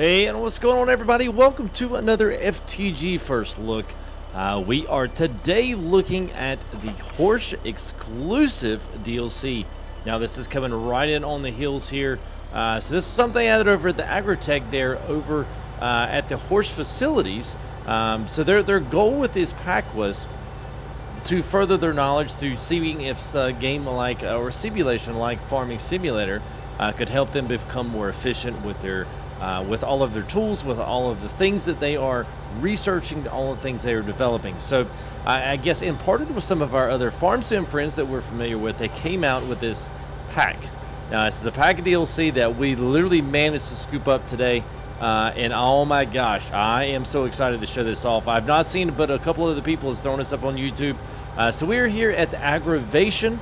Hey, and what's going on, everybody? Welcome to another FTG First Look. We are today looking at the HORSCH exclusive DLC. Now, this is coming right in on the heels here. So this is something added over at the Agrotech there over at the HORSCH facilities. So their goal with this pack was to further their knowledge through seeing if a game like or simulation like Farming Simulator could help them become more efficient with their with all of their tools, with all of the things that they are researching, all the things they are developing. So I guess in partnered with some of our other farm sim friends that we're familiar with, they came out with this pack. Now this is a pack of DLC that we literally managed to scoop up today. And oh my gosh, I am so excited to show this off. I've not seen it, but a couple of the people has thrown us up on YouTube. So we're here at the Aggravation.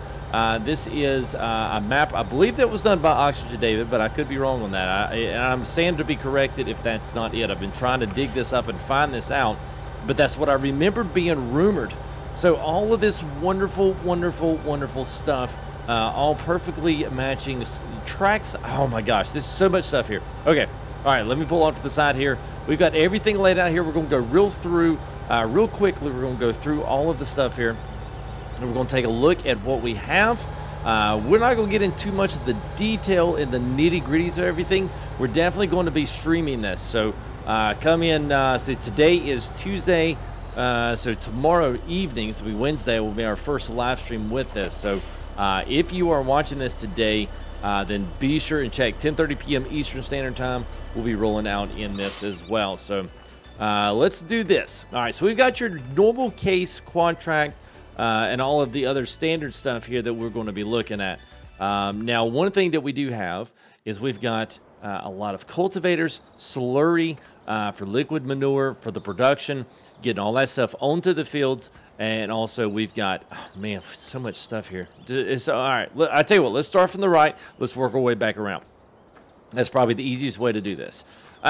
This is a map, I believe that was done by Oxygen David, but I could be wrong on that. And I'm saying to be corrected if that's not it. I've been trying to dig this up and find this out, but that's what I remember being rumored. So all of this wonderful, wonderful, wonderful stuff, all perfectly matching tracks. Oh my gosh, there's so much stuff here. Okay. All right, let me pull off to the side here. We've got everything laid out here. We're going to go real quickly. We're going to go through all of the stuff here. And we're going to take a look at what we have. We're not going to get into too much of the detail and the nitty-gritties of everything. We're definitely going to be streaming this. So come in. So today is Tuesday. So tomorrow evening, so it'll be Wednesday, will be our first live stream with this. So if you are watching this today, then be sure and check 10:30 p.m. Eastern Standard Time. We'll be rolling out in this as well. So let's do this. All right, so we've got your normal case quad track and all of the other standard stuff here that we're going to be looking at. Now, one thing that we do have is we've got a lot of cultivators, slurry for liquid manure for the production, getting all that stuff onto the fields. And also we've got, oh man, so much stuff here. It's, all right, I tell you what, let's start from the right. Let's work our way back around. That's probably the easiest way to do this.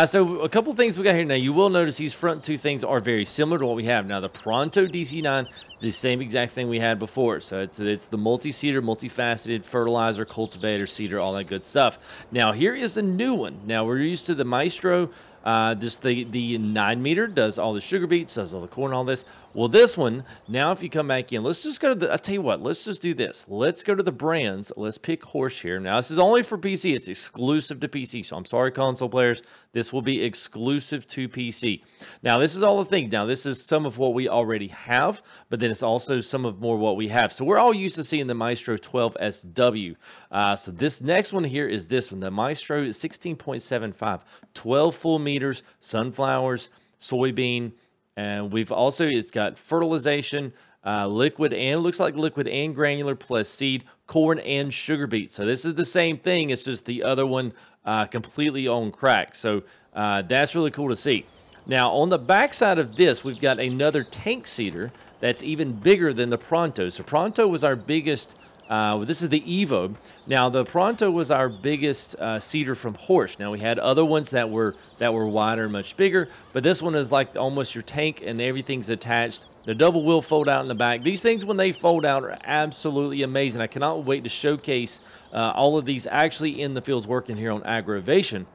So a couple things we got here. Now, you will notice these front two things are very similar to what we have. Now, the Pronto DC9 is the same exact thing we had before. So it's the multi-seeder, multifaceted fertilizer, cultivator, seeder, all that good stuff. Now, here is a new one. Now, we're used to the Maestro. Just the 9 meter does all the sugar beets, does all the corn, all this. Well, this one, now if you come back in, let's just go to the, I'll tell you what, let's just do this. Let's go to the brands. Let's pick HORSCH here. Now, this is only for PC. It's exclusive to PC. So I'm sorry, console players. This will be exclusive to PC. Now, this is all the things. Now, this is some of what we already have, but then it's also some of more what we have. So we're all used to seeing the Maestro 12SW. So this next one here is this one. The Maestro is 16.75, 12 full meters, sunflowers, soybean, and we've also, it's got fertilization, liquid, and looks like liquid and granular, plus seed, corn, and sugar beet. So this is the same thing. It's just the other one completely on crack. So that's really cool to see. Now, on the back side of this, we've got another tank seeder that's even bigger than the Pronto. So Pronto was our biggest. This is the Evo. Now, the Pronto was our biggest seeder from HORSCH. Now, we had other ones that were wider and much bigger, but this one is like almost your tank, and everything's attached. The double wheel fold out in the back. These things, when they fold out, are absolutely amazing. I cannot wait to showcase all of these actually in the fields working here on Aggravation.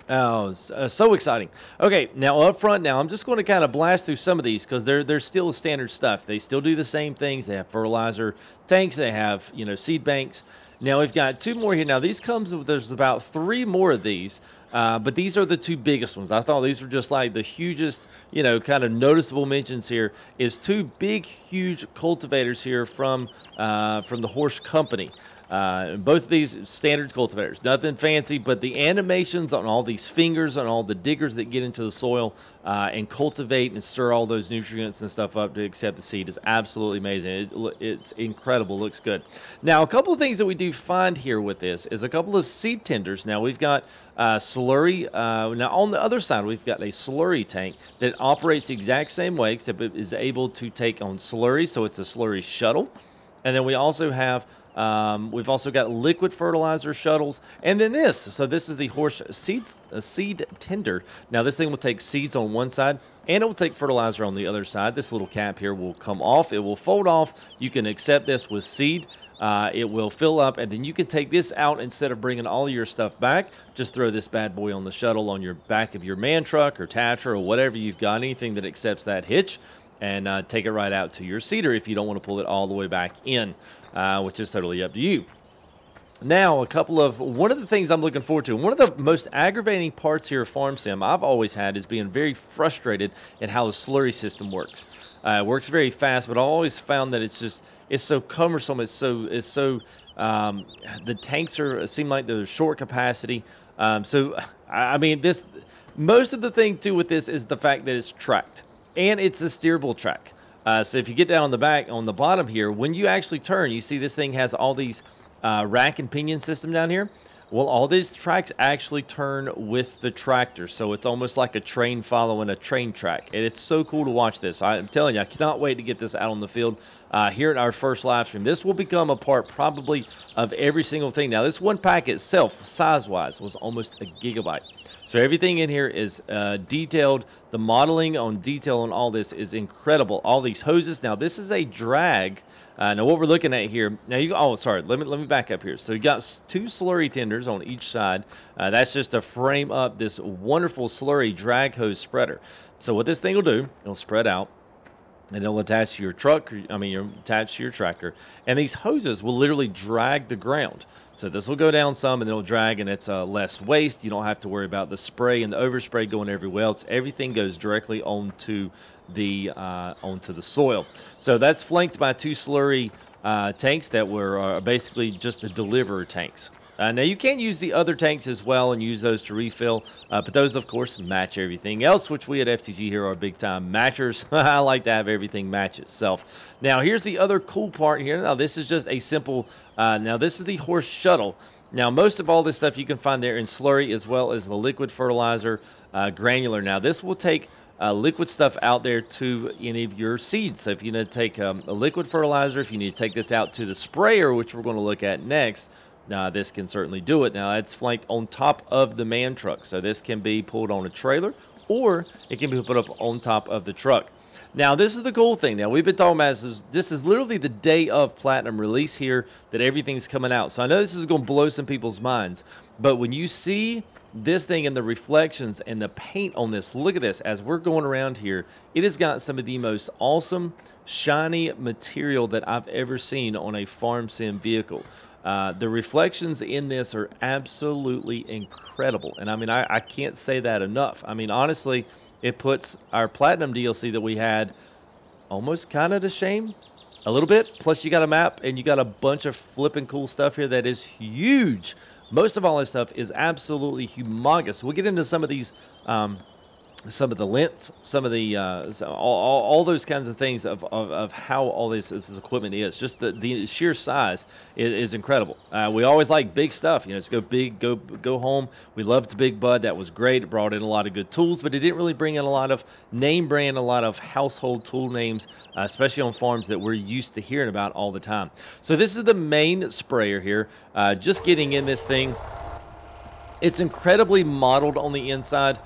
Oh, so exciting. Okay, now up front, now I'm just going to kind of blast through some of these because they're still standard stuff. They still do the same things. They have fertilizer tanks. They have, you know, seed banks. Now we've got two more here. Now these comes with, there's about 3 more of these, but these are the 2 biggest ones. I thought these were just like the hugest, you know, kind of noticeable mentions here is 2 big, huge cultivators here from the HORSCH company. Both of these standard cultivators, nothing fancy, but the animations on all these fingers and all the diggers that get into the soil and cultivate and stir all those nutrients and stuff up to accept the seed is absolutely amazing. It's incredible. Looks good. Now, a couple of things that we do find here with this is a couple of seed tenders. Now, we've got slurry. Now, on the other side, we've got a slurry tank that operates the exact same way, except it is able to take on slurry, so it's a slurry shuttle. And then we also have we've also got liquid fertilizer shuttles, and then this. So this is the HORSCH seed tender. Now this thing will take seeds on one side, and it will take fertilizer on the other side. This little cap here will come off. It will fold off. You can accept this with seed. It will fill up, and then you can take this out instead of bringing all your stuff back. Just throw this bad boy on the shuttle on your back of your man truck or Tatra or whatever you've got, anything that accepts that hitch, and take it right out to your seeder if you don't want to pull it all the way back in, which is totally up to you. Now, one of the things I'm looking forward to, one of the most aggravating parts here of Farm Sim I've always had is being very frustrated at how the slurry system works. It works very fast, but I always found that it's so cumbersome. The tanks seem like they're short capacity. So I mean, most of the thing too with this is the fact that it's tracked, and it's a steerable track. So if you get down on the back, on the bottom here, when you actually turn, you see this thing has all these rack and pinion system down here. Well, all these tracks actually turn with the tractor, so it's almost like a train following a train track, and it's so cool to watch this. I'm telling you, I cannot wait to get this out on the field here at our first live stream. This will become a part probably of every single thing. Now, this one pack itself, size-wise, was almost a gigabyte. So everything in here is detailed. The modeling on detail on all this is incredible. All these hoses. Now, this is a drag. Now, what we're looking at here, now sorry, let me back up here. So you got 2 slurry tenders on each side. That's just to frame up this wonderful slurry drag hose spreader. So what this thing will do, it'll spread out, and it'll attach to your truck, attach to your tractor, and these hoses will literally drag the ground. So this will go down some, and it'll drag, and it's less waste. You don't have to worry about the spray and the overspray going everywhere else. Everything goes directly onto the soil. So that's flanked by 2 slurry tanks that were basically just the deliverer tanks. Now you can use the other tanks as well and use those to refill, but those of course match everything else, which we at FTG here are big time matchers. I like to have everything match itself. Now here's the other cool part here. Now this is just a simple, now this is the horse shuttle. Now most of all this stuff you can find there in slurry, as well as the liquid fertilizer, granular. Now this will take liquid stuff out there to any of your seeds. So if you need to take a liquid fertilizer, if you need to take this out to the sprayer, which we're going to look at next, this can certainly do it. Now it's flanked on top of the man truck, so this can be pulled on a trailer, or it can be put up on top of the truck. Now this is the cool thing. Now we've been talking about this is literally the day of Platinum release here that everything's coming out. So I know this is going to blow some people's minds, but when you see this thing and the reflections and the paint on this, look at this. As we're going around here, it has got some of the most awesome shiny material that I've ever seen on a farm sim vehicle. The reflections in this are absolutely incredible, and I mean, I can't say that enough. I mean, honestly, it puts our Platinum DLC that we had almost kind of to shame a little bit. Plus you got a map, and you got a bunch of flipping cool stuff here that is huge. Most of all this stuff is absolutely humongous. We'll get into some of these, some of the lengths, some of the all those kinds of things of how all this equipment is. Just the sheer size is incredible. We always like big stuff, you know. Let's go big, go home. We loved Big Bud. That was great. It brought in a lot of good tools, but it didn't really bring in a lot of name brand, a lot of household tool names, especially on farms that we're used to hearing about all the time. So this is the main sprayer here. Just getting in this thing, it's incredibly modeled on the inside.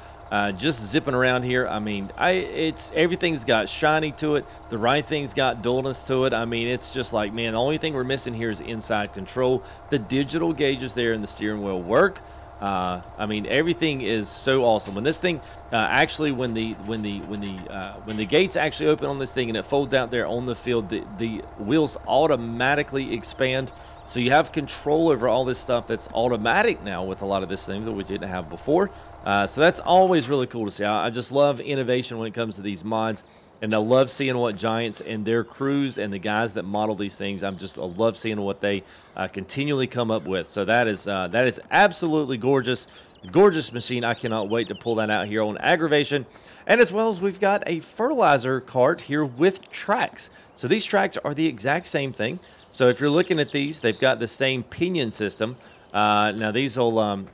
Just zipping around here, I mean, everything's got shiny to it. The right thing's got dullness to it. I mean, it's just like, man, the only thing we're missing here is inside control. The digital gauges there in the steering wheel work. I mean, everything is so awesome. When this thing actually, when the gates actually open on this thing and it folds out there on the field, the wheels automatically expand. So you have control over all this stuff that's automatic now with a lot of this thing that we didn't have before. So that's always really cool to see. I just love innovation when it comes to these mods, and I love seeing what Giants and their crews and the guys that model these things, I love seeing what they continually come up with. So that is absolutely gorgeous. Gorgeous machine. I cannot wait to pull that out here on Aggravation. And as well as we've got a fertilizer cart here with tracks. So these tracks are the exact same thing. So if you're looking at these, they've got the same pinion system. Now these will, I'm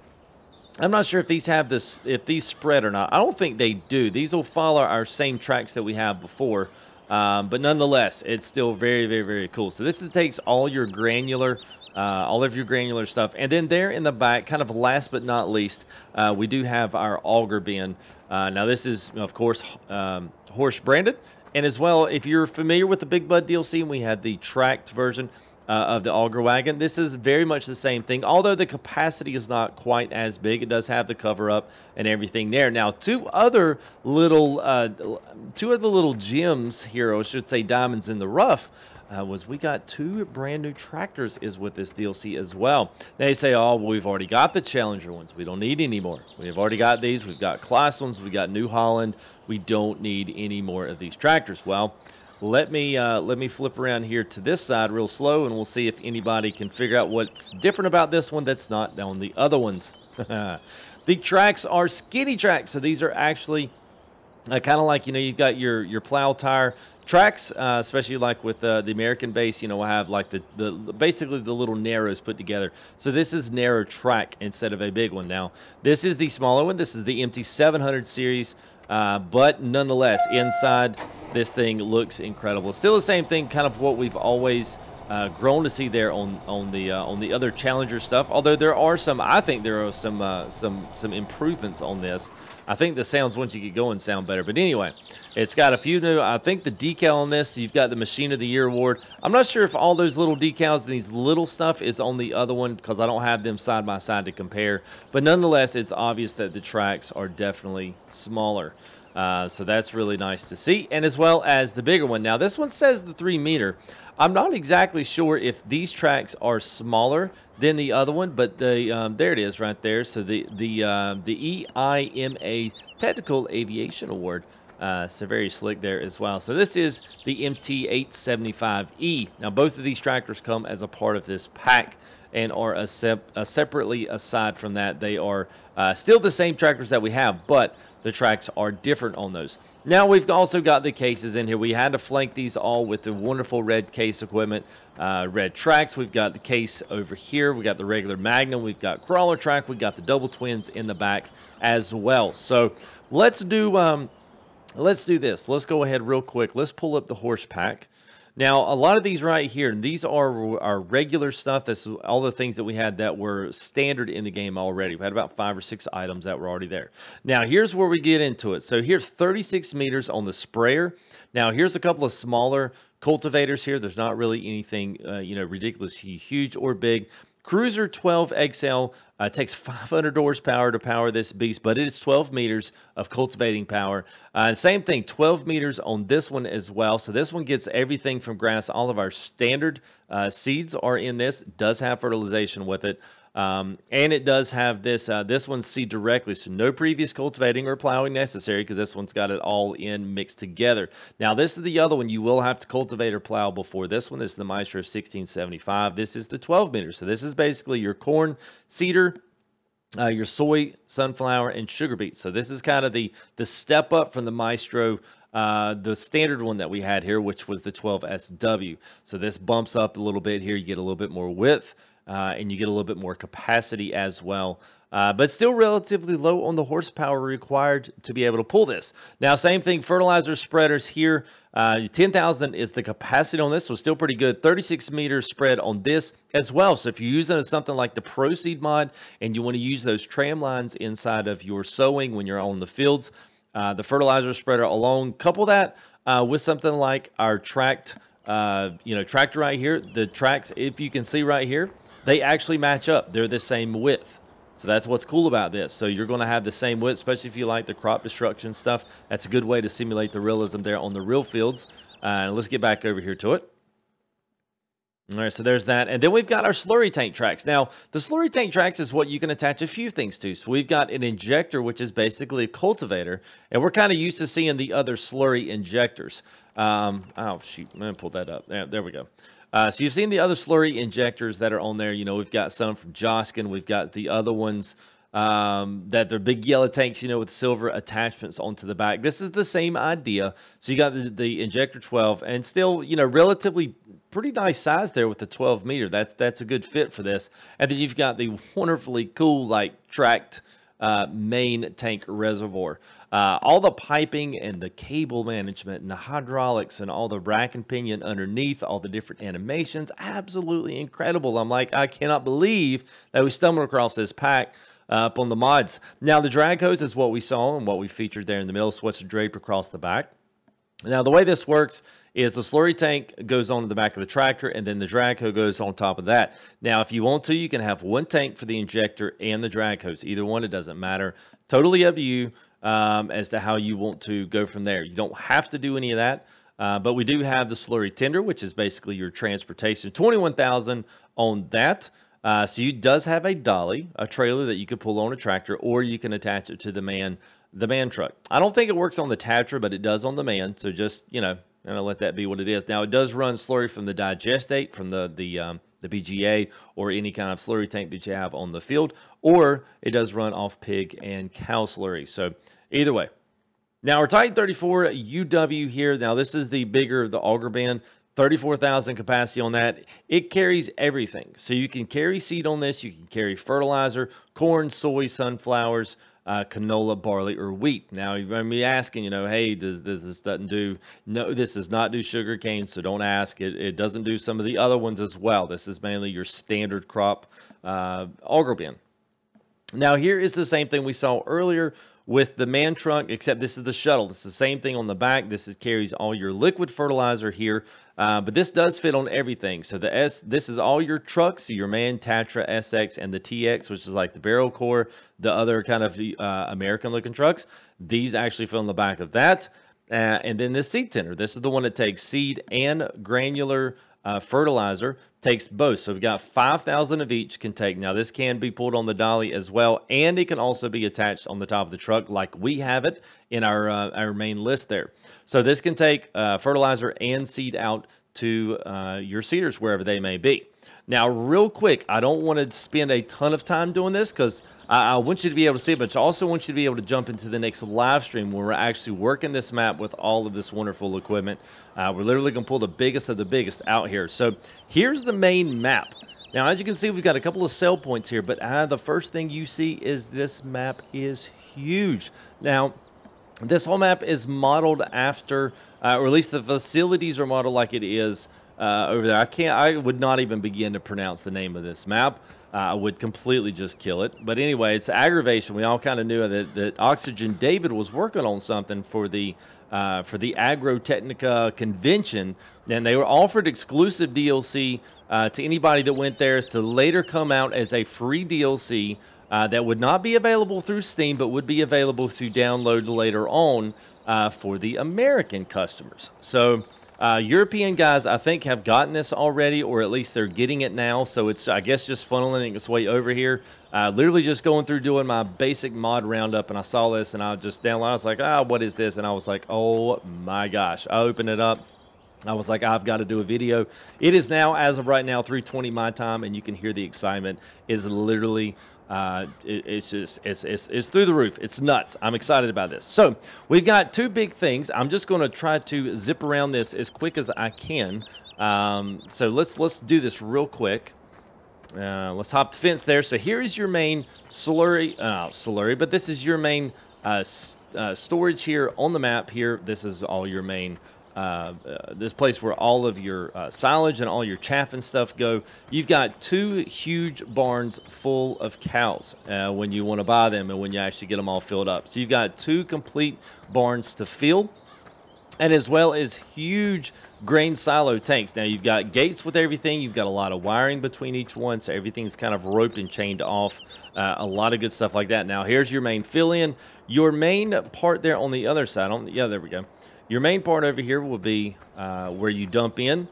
not sure if these have this, if these spread or not. I don't think they do. These will follow our same tracks that we have before. But nonetheless, it's still very, very, very cool. So this takes all your granular all of your granular stuff. And then there in the back, kind of last but not least, we do have our auger bin. Now this is, of course, HORSCH branded. And as well, if you're familiar with the Big Bud DLC, and we had the tracked version of the auger wagon, this is very much the same thing. Although the capacity is not quite as big, it does have the cover up and everything there. Now, two other little gems here, or I should say diamonds in the rough, was we got two brand new tractors is with this DLC as well. Now you say, oh, well, we've already got the Challenger ones. We don't need any more. We've already got these. We've got class ones. We got New Holland. We don't need any more of these tractors. Well, let me flip around here to this side real slow, and we'll see if anybody can figure out what's different about this one that's not on the other ones. The tracks are skinny tracks, so these are actually kind of like, you know, you've got your plow tire tracks, especially like with the American base, you know, we'll have like the basically the little narrows put together. So this is narrow track instead of a big one. Now, this is the smaller one. This is the MT700 series, but nonetheless, inside this thing looks incredible. Still the same thing, kind of what we've always grown to see there on the other Challenger stuff. Although there are I think there are some improvements on this. I think the sounds once you get going sound better. But anyway, it's got a few new. I think the decal on this, you've got the Machine of the Year award. I'm not sure if all those little decals and these little stuff is on the other one because I don't have them side by side to compare. But nonetheless, it's obvious that the tracks are definitely smaller. So that's really nice to see, and as well as the bigger one. Now this one says the 3 meter. I'm not exactly sure if these tracks are smaller than the other one, but the there it is right there. So the EIMA Technical Aviation Award. So very slick there as well. So this is the MT875E. Now both of these tractors come as a part of this pack and are separately aside from that. They are still the same tractors that we have, but the tracks are different on those. Now we've also got the cases in here. We had to flank these all with the wonderful red case equipment, red tracks. We've got the case over here. We got the regular Magnum. We've got crawler track. We've got the double twins in the back as well. So let's do this. Let's go ahead real quick. Let's pull up the HORSCH pack. Now, a lot of these right here, and these are our regular stuff. That's all the things that we had that were standard in the game already. We had about 5 or 6 items that were already there. Now, here's where we get into it. So here's 36 meters on the sprayer. Now, here's a couple of smaller cultivators here. There's not really anything, you know, ridiculously huge or big. Cruiser 12 XL takes 500 horsepower to power this beast, but it's 12 meters of cultivating power. Same thing, 12 meters on this one as well. So this one gets everything from grass. All of our standard seeds are in this. It does have fertilization with it. And it does have this one's seed directly, so no previous cultivating or plowing necessary because this one's got it all in mixed together. Now this is the other one. You will have to cultivate or plow before this one. This is the Maestro 1675. This is the 12 meter. So this is basically your corn, cedar, your soy, sunflower, and sugar beets. So this is kind of the step up from the Maestro, the standard one that we had here, which was the 12SW. So this bumps up a little bit here. You get a little bit more width. And you get a little bit more capacity as well, but still relatively low on the horsepower required to be able to pull this. Now, same thing, fertilizer spreaders here, 10,000 is the capacity on this, so still pretty good. 36 meter spread on this as well. So if you're using something like the Pro Seed mod and you want to use those tram lines inside of your sowing when you're on the fields, the fertilizer spreader alone, couple that with something like our tracked, tractor right here. The tracks, if you can see right here, they actually match up. They're the same width. So that's what's cool about this. So you're going to have the same width, especially if you like the crop destruction stuff. That's a good way to simulate the realism there on the real fields. Let's get back over here to it. All right, so there's that. And then we've got our slurry tank tracks. Now, the slurry tank tracks is what you can attach a few things to. So we've got an injector, which is basically a cultivator. And we're kind of used to seeing the other slurry injectors. Oh, shoot. I'm going to pull that up. There we go. So you've seen the other slurry injectors that are on there. You know, we've got some from Joskin. We've got the other ones that they're big yellow tanks, you know, with silver attachments onto the back. This is the same idea. So you got the injector 12 and still, you know, relatively pretty nice size there with the 12 meter. That's a good fit for this. And then you've got the wonderfully cool, like, tracked main tank reservoir. All the piping and the cable management and the hydraulics and all the rack and pinion underneath, all the different animations, absolutely incredible. I'm like, I cannot believe that we stumbled across this pack up on the mods. Now, the drag hose is what we saw and what we featured there in the middle, so what's draped across the back. Now, the way this works is the slurry tank goes on the back of the tractor, and then the drag hose goes on top of that. Now, if you want to, you can have one tank for the injector and the drag hose. Either one, it doesn't matter. Totally up to you as to how you want to go from there. You don't have to do any of that, but we do have the slurry tender, which is basically your transportation. 21,000 on that. So it does have a dolly, a trailer that you could pull on a tractor, or you can attach it to the man truck. I don't think it works on the Tatra, but it does on the man. So just, you know, and I'll let that be what it is. Now, it does run slurry from the digestate, from the BGA, or any kind of slurry tank that you have on the field, or it does run off pig and cow slurry. So either way. Now, our Titan 34 UW here. Now, this is the bigger of the auger bin. 34,000 capacity on that. It carries everything. So you can carry seed on this. You can carry fertilizer, corn, soy, sunflowers, canola, barley, or wheat. Now, you might be asking, you know, hey, this doesn't do, no, this does not do sugar cane, so don't ask. It doesn't do some of the other ones as well. This is mainly your standard crop auger bin. Now, here is the same thing we saw earlier with the man trunk, except this is the shuttle. It's the same thing on the back. This carries all your liquid fertilizer here, but this does fit on everything. So this is all your trucks, your man, Tatra, SX, and the TX, which is like the barrel core, the other kind of American-looking trucks. These actually fit on the back of that. And then this seed tender. This is the one that takes seed and granular fertilizer, takes both. So we've got 5,000 of each can take. Now, this can be pulled on the dolly as well, and it can also be attached on the top of the truck like we have it in our main list there. So this can take fertilizer and seed out to your seeders wherever they may be. Now, real quick, I don't want to spend a ton of time doing this because I want you to be able to see it, but I also want you to be able to jump into the next live stream where we're actually working this map with all of this wonderful equipment. We're literally going to pull the biggest of the biggest out here. So here's the main map. Now, as you can see, we've got a couple of sell points here, but the first thing you see is this map is huge. Now, this whole map is modeled after, or at least the facilities are modeled like it is over there. I would not even begin to pronounce the name of this map. I would completely just kill it. But anyway, it's aggravation. We all kind of knew that Oxygen David was working on something for the Agrotechnica convention, and they were offered exclusive DLC to anybody that went there to later come out as a free DLC that would not be available through Steam, but would be available through download later on for the American customers. So European guys, I think, have gotten this already, or at least they're getting it now. So it's, I guess, just funneling its way over here. Literally just going through doing my basic mod roundup, and I saw this, and I just downloaded. I was like, what is this? And I was like, oh my gosh. I opened it up. I was like, I've got to do a video. It is now, as of right now, 3:20 my time, and you can hear the excitement is literally it's through the roof. It's nuts. I'm excited about this. So we've got two big things. I'm just going to try to zip around this as quick as I can. So let's do this real quick. Let's hop the fence there. So here is your main slurry, but this is your main storage here on the map here. This is all your main this place where all of your silage and all your chaff and stuff go. You've got two huge barns full of cows when you want to buy them and when you actually get them all filled up. So you've got two complete barns to fill, and as well as huge grain silo tanks. Now you've got gates with everything. You've got a lot of wiring between each one, so everything's kind of roped and chained off. A lot of good stuff like that. Now here's your main fill-in. Your main part there on the other side. Yeah, there we go. Your main part over here will be where you dump in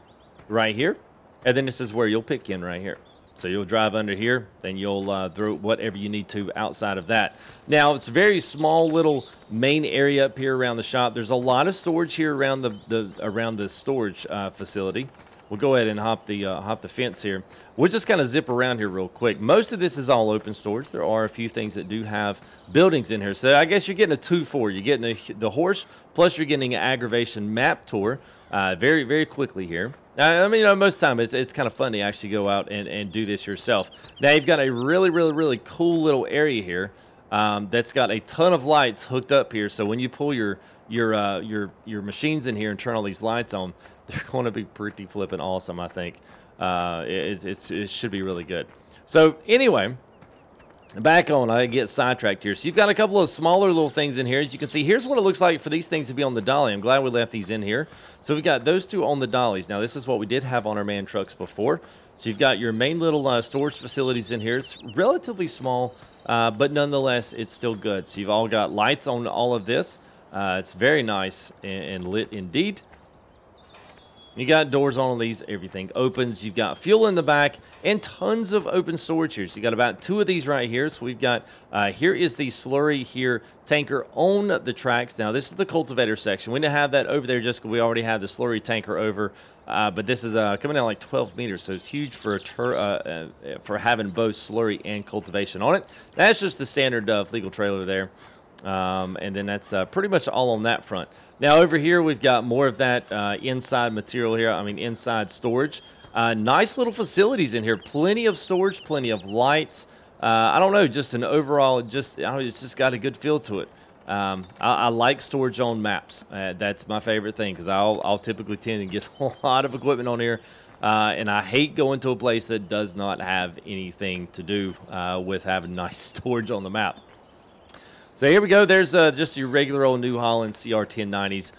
right here. And then this is where you'll pick in right here. So you'll drive under here, then you'll throw whatever you need to outside of that. Now, it's a very small little main area up here around the shop. There's a lot of storage here around the storage facility. We'll go ahead and hop the fence here. We'll just kind of zip around here real quick. Most of this is all open storage. There are a few things that do have buildings in here. So I guess you're getting a 2-for. You're getting the horse, plus you're getting an aggravation map tour very, very quickly here. I mean, most of the time it's kind of fun to actually go out and do this yourself. Now you've got a really, really, really cool little area here. that's got a ton of lights hooked up here. So when you pull your machines in here and turn all these lights on, they're going to be pretty flipping awesome, I think. It should be really good. So anyway, back on, I get sidetracked here. So you've got a couple of smaller little things in here. As you can see, here's what it looks like for these things to be on the dolly. I'm glad we left these in here. So we've got those two on the dollies. Now this is what we did have on our man trucks before. So you've got your main little storage facilities in here. It's relatively small, but nonetheless, it's still good. So you've all got lights on all of this. It's very nice and lit indeed. You got doors on these, everything opens. You've got fuel in the back and tons of open storage here. So you got about 2 of these right here. So we've got, here is the slurry here tanker on the tracks. Now this is the cultivator section. We didn't have that over there just because we already have the slurry tanker over. But this is coming down like 12 meters. So it's huge for having both slurry and cultivation on it. That's just the standard legal trailer there. And then that's pretty much all on that front. Now over here we've got more of that inside material here. I mean inside storage. Nice little facilities in here. Plenty of storage, plenty of lights. I don't know, just an overall, it's just got a good feel to it. I like storage on maps. That's my favorite thing because I'll typically tend to get a lot of equipment on here. And I hate going to a place that does not have anything to do with having nice storage on the map. So here we go. There's just your regular old New Holland CR 1090s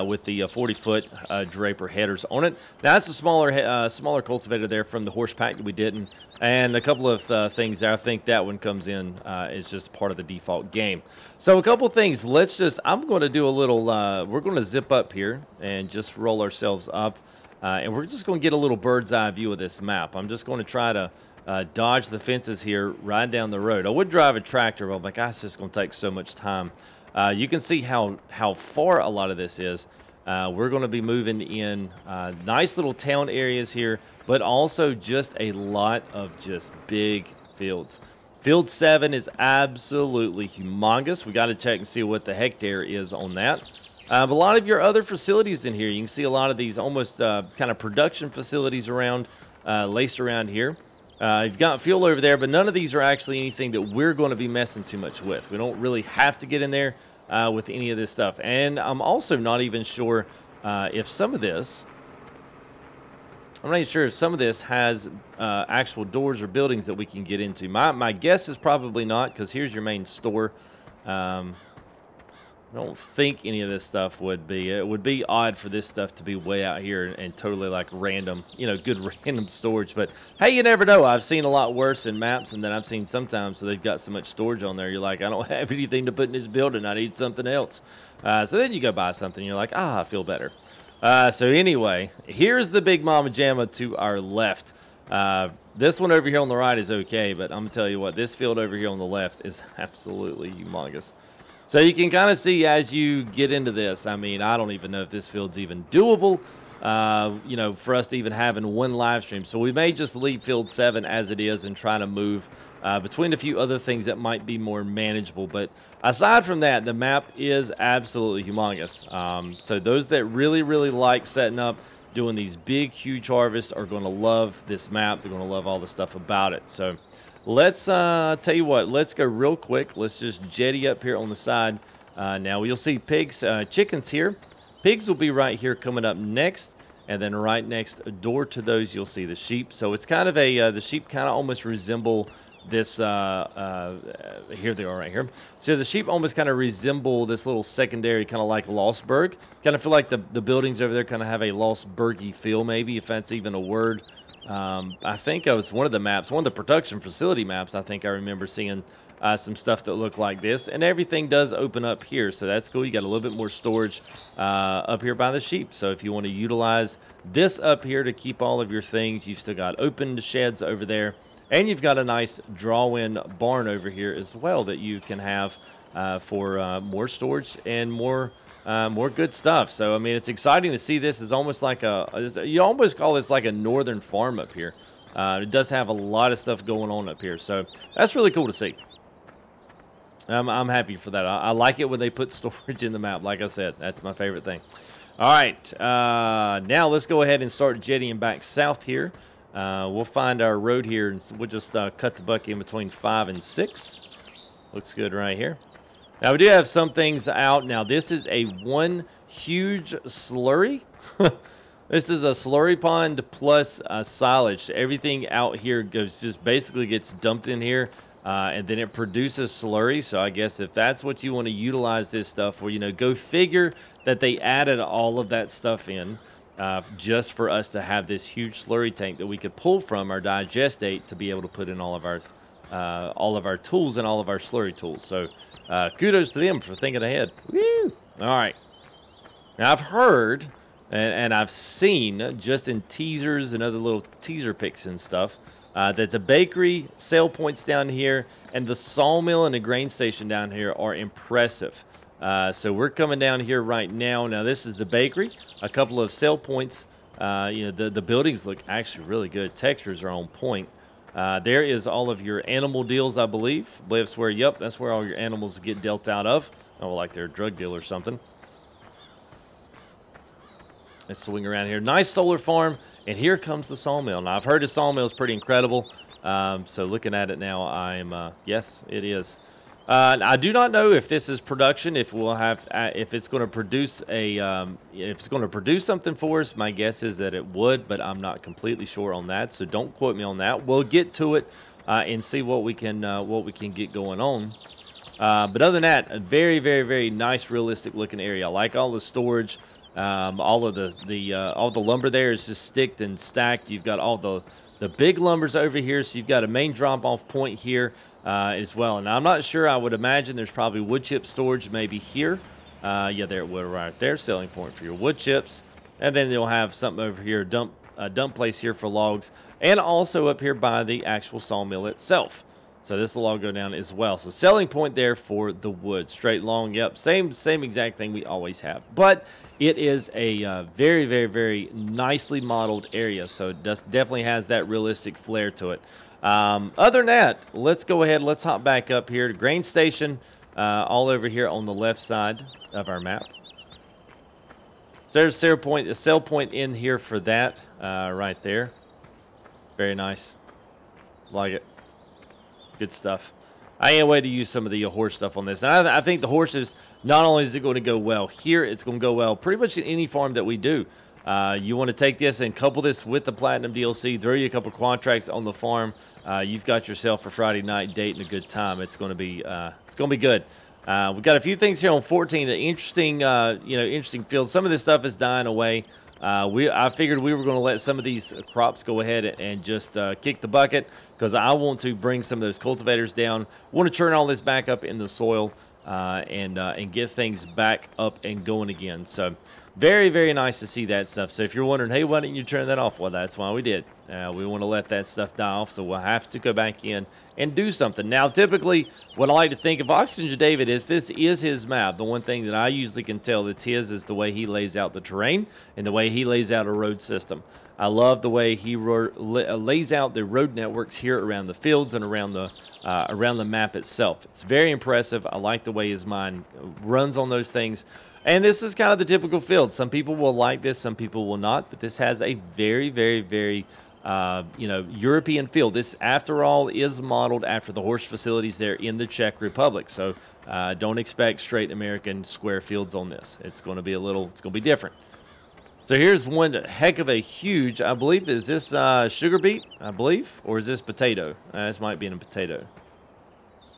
with the 40-foot Draper headers on it. Now that's a smaller cultivator there from the horse pack that we didn't, and a couple of things there. I think that one comes in is just part of the default game. So a couple things. I'm going to do a little. We're going to zip up here and just roll ourselves up, and we're just going to get a little bird's eye view of this map. I'm just going to try to dodge the fences here, ride down the road. I would drive a tractor, but I'm like, gosh, it's just going to take so much time. You can see how far a lot of this is. We're going to be moving in nice little town areas here, but also just a lot of just big fields. Field 7 is absolutely humongous. We got to check and see what the hectare is on that. But a lot of your other facilities in here, you can see a lot of these almost kind of production facilities around, laced around here. You've got fuel over there, but none of these are actually anything that we're going to be messing too much with. We don't really have to get in there with any of this stuff. And I'm also not even sure if some of this, I'm not even sure if some of this has actual doors or buildings that we can get into. My guess is probably not, because here's your main store. I don't think any of this stuff would be. It would be odd for this stuff to be way out here and totally like random, you know, good random storage. But hey, you never know. I've seen a lot worse in maps, and then I've seen sometimes so they've got so much storage on there. You're like, I don't have anything to put in this building. I need something else. So then you go buy something. And you're like, I feel better. So anyway, here's the big mama jamma to our left. This one over here on the right is okay, but I'm gonna tell you what, this field over here on the left is absolutely humongous. So you can kind of see as you get into this, I mean, I don't even know if this field's even doable, you know, for us to even have in one live stream. So we may just leave field 7 as it is and try to move between a few other things that might be more manageable. But aside from that, the map is absolutely humongous. So those that really, really like setting up, doing these big, huge harvests are going to love this map. They're going to love all the stuff about it. So let's tell you what, let's go real quick. Let's just jetty up here on the side. Now you'll see pigs, chickens here. Pigs will be right here coming up next, and then right next door to those you'll see the sheep. So it's kind of a the sheep kind of almost resemble this here they are right here. So the sheep almost kind of resemble this little secondary kind of like Lostburg. Kind of feel like the buildings over there kind of have a Lostburgy feel, maybe, if that's even a word. I think it was one of the maps, one of the production facility maps, I think I remember seeing some stuff that looked like this, and everything does open up here, so that's cool. You got a little bit more storage up here by the sheep, so if you want to utilize this up here to keep all of your things, you've still got open sheds over there, and you've got a nice draw-in barn over here as well that you can have for more storage and more good stuff. So I mean, it's exciting to see this. Is almost like you almost call this like a northern farm up here. It does have a lot of stuff going on up here, so that's really cool to see. I'm happy for that. I like it when they put storage in the map. Like I said, that's my favorite thing. All right, now let's go ahead and start jettying back south here. We'll find our road here, and we'll just cut the bucket in between 5 and 6. Looks good right here. Now we do have some things out. Now this is a one huge slurry. This is a slurry pond plus silage. Everything out here just basically gets dumped in here, and then it produces slurry. So I guess if that's what you want to utilize this stuff for, go figure that they added all of that stuff in just for us to have this huge slurry tank that we could pull from our digestate to be able to put in all of our tools and all of our slurry tools. So kudos to them for thinking ahead. Woo! All right. Now I've heard and I've seen just in teasers and other little teaser pics and stuff that the bakery sale points down here and the sawmill and the grain station down here are impressive. So we're coming down here right now. Now this is the bakery. A couple of sale points. The buildings look actually really good. Textures are on point. There is all of your animal deals, I believe. That's where, yep, that's where all your animals get dealt out of. Oh, like they're a drug deal or something. Let's swing around here. Nice solar farm, and here comes the sawmill. Now, I've heard the sawmill is pretty incredible. So looking at it now, yes, it is. I do not know if this is production, if we'll have, if it's going to produce something for us. My guess is that it would, but I'm not completely sure on that. So don't quote me on that. We'll get to it and see what we can get going on. But other than that, a very, very, very nice, realistic looking area. I like all the storage. All of the lumber there is just sticked and stacked. You've got all the big lumbers over here, so you've got a main drop-off point here as well. And I'm not sure. I would imagine there's probably wood chip storage maybe here. Yeah, there it would right there. Selling point for your wood chips, and then they'll have something over here, a dump place here for logs, and also up here by the actual sawmill itself. So this will all go down as well. So selling point there for the wood. Straight long, yep, same exact thing we always have. But it is a very, very, very nicely modeled area. So it definitely has that realistic flair to it. Other than that, let's go ahead. Let's hop back up here to grain station, all over here on the left side of our map. So there's a sell point in here for that right there. Very nice. Like it. Good stuff. I can't wait to use some of the horse stuff on this. And I think the horses, not only is it going to go well here, it's going to go well pretty much in any farm that we do. You want to take this and couple this with the Platinum DLC, throw you a couple contracts on the farm. You've got yourself a Friday night date and a good time. It's going to be good. We've got a few things here on 14. Interesting, interesting fields. Some of this stuff is dying away. I figured we were going to let some of these crops go ahead and just kick the bucket, because I want to bring some of those cultivators down. Want to turn all this back up in the soil and get things back up and going again. So very, very nice to see that stuff. So if you're wondering, hey, why didn't you turn that off? Well, that's why we did. We want to let that stuff die off, so we'll have to go back in and do something. Now, typically, what I like to think of Oxygen David is, this is his map. The one thing that I usually can tell that's his is the way he lays out the terrain and the way he lays out a road system. I love the way he lays out the road networks here around the fields and around the map itself. It's very impressive. I like the way his mind runs on those things. And this is kind of the typical field. Some people will like this, some people will not. But this has a very, very, very European field. This, after all, is modeled after the horse facilities there in the Czech Republic. So don't expect straight American square fields on this. It's going to be it's going to be different. So here's one heck of a huge, I believe, is this sugar beet, I believe, or is this potato? This might be in a potato.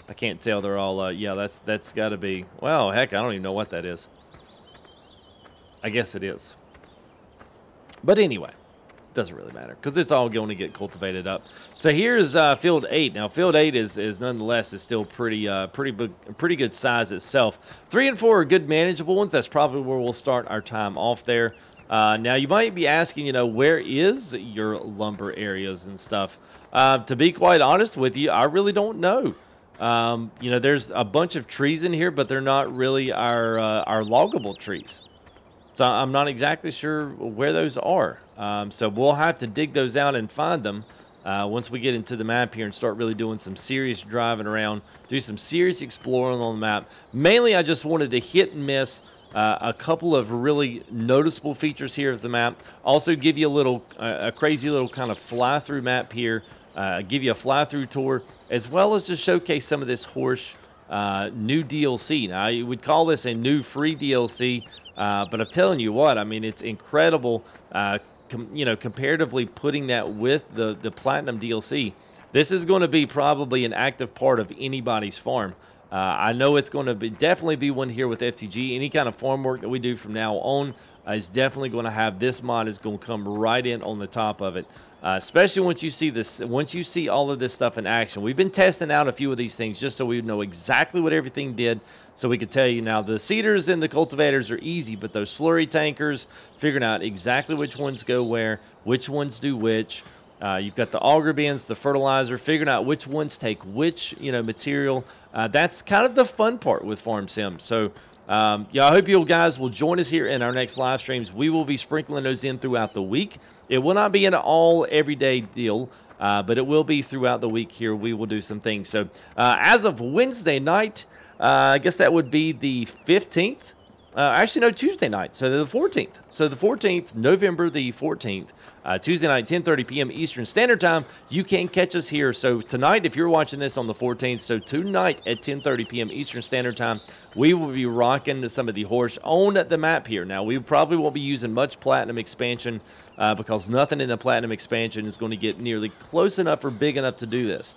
I can't tell. They're all, yeah, that's got to be, well, heck, I don't even know what that is. I guess it is. But anyway, it doesn't really matter, because it's all going to get cultivated up. So here's field 8. Now field 8 is nonetheless is still pretty good size itself. 3 and 4 are good manageable ones. That's probably where we'll start our time off there. Now you might be asking, where is your lumber areas and stuff? To be quite honest with you, I really don't know. There's a bunch of trees in here, but they're not really our loggable trees. So I'm not exactly sure where those are. So we'll have to dig those out and find them once we get into the map here and start really doing some serious driving around, do some serious exploring on the map. Mainly, I just wanted to hit and miss a couple of really noticeable features here of the map. Also give you a crazy little kind of fly-through map here. Give you a fly-through tour, as well as just showcase some of this horse new DLC. Now, you would call this a new free DLC, but I'm telling you what, I mean, it's incredible, comparatively putting that with the Platinum DLC. This is going to be probably an active part of anybody's farm. I know it's going to definitely be one here with FTG. Any kind of farm work that we do from now on is definitely going to have this mod is going to come right in on the top of it. Especially once you see this, once you see all of this stuff in action. We've been testing out a few of these things just so we know exactly what everything did, so we could tell you. Now, the seeders and the cultivators are easy, but those slurry tankers, figuring out exactly which ones go where, which ones do which. You've got the auger bins, the fertilizer, figuring out which ones take which, material. That's kind of the fun part with Farm Sim. So, yeah, I hope you guys will join us here in our next live streams. We will be sprinkling those in throughout the week. It will not be an all everyday deal, but it will be throughout the week here. We will do some things. So, as of Wednesday night, I guess that would be the 15th. Actually, no, Tuesday night, so the 14th. So the 14th, November the 14th, Tuesday night, 10:30 p.m. Eastern Standard Time, you can catch us here. So tonight, if you're watching this on the 14th, so tonight at 10:30 p.m. Eastern Standard Time, we will be rocking some of the horse on the map here. Now, we probably won't be using much Platinum expansion because nothing in the Platinum expansion is going to get nearly close enough or big enough to do this.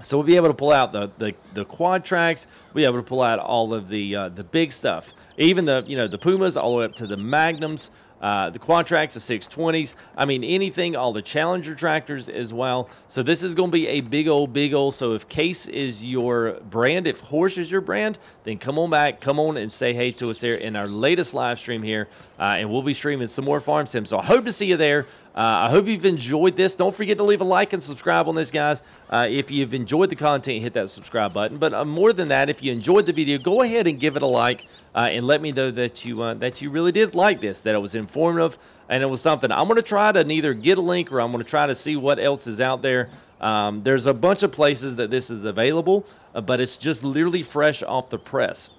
So we'll be able to pull out the quad tracks. We'll be able to pull out all of the big stuff, even the Pumas all the way up to the Magnums, the quad tracks, the 620s. I mean, anything, all the Challenger tractors as well. So this is going to be a big old. So if Case is your brand, if Horsch is your brand, then come on back, come on and say hey to us there in our latest live stream here, and we'll be streaming some more Farm Sim. So I hope to see you there. I hope you've enjoyed this. Don't forget to leave a like and subscribe on this, guys. If you've enjoyed the content, hit that subscribe button. But more than that, if you enjoyed the video, go ahead and give it a like and let me know that you really did like this, that it was informative and it was something. I'm going to try to neither get a link or I'm going to try to see what else is out there. There's a bunch of places that this is available, but it's just literally fresh off the press.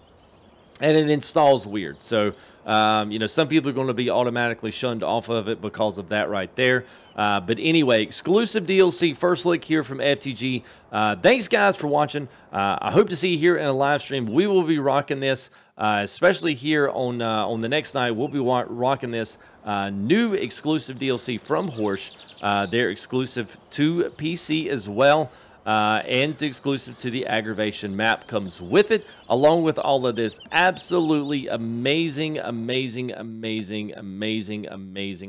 And it installs weird. So, some people are going to be automatically shunned off of it because of that right there. But anyway, exclusive DLC, first look here from FTG. Thanks, guys, for watching. I hope to see you here in a live stream. We will be rocking this, especially here on the next night. We'll be rocking this new exclusive DLC from Horsch. They're exclusive to PC as well. And exclusive to the aggravation map comes with it, along with all of this absolutely amazing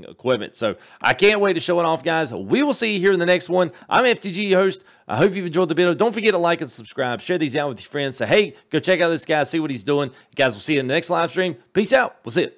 equipment. So I can't wait to show it off, guys. We will see you here in the next one. I'm FTG host. I hope you've enjoyed the video. Don't forget to like and subscribe. Share these out with your friends. Say, hey, go check out this guy, see what he's doing. You guys, will see you in the next live stream. Peace out. We'll see you.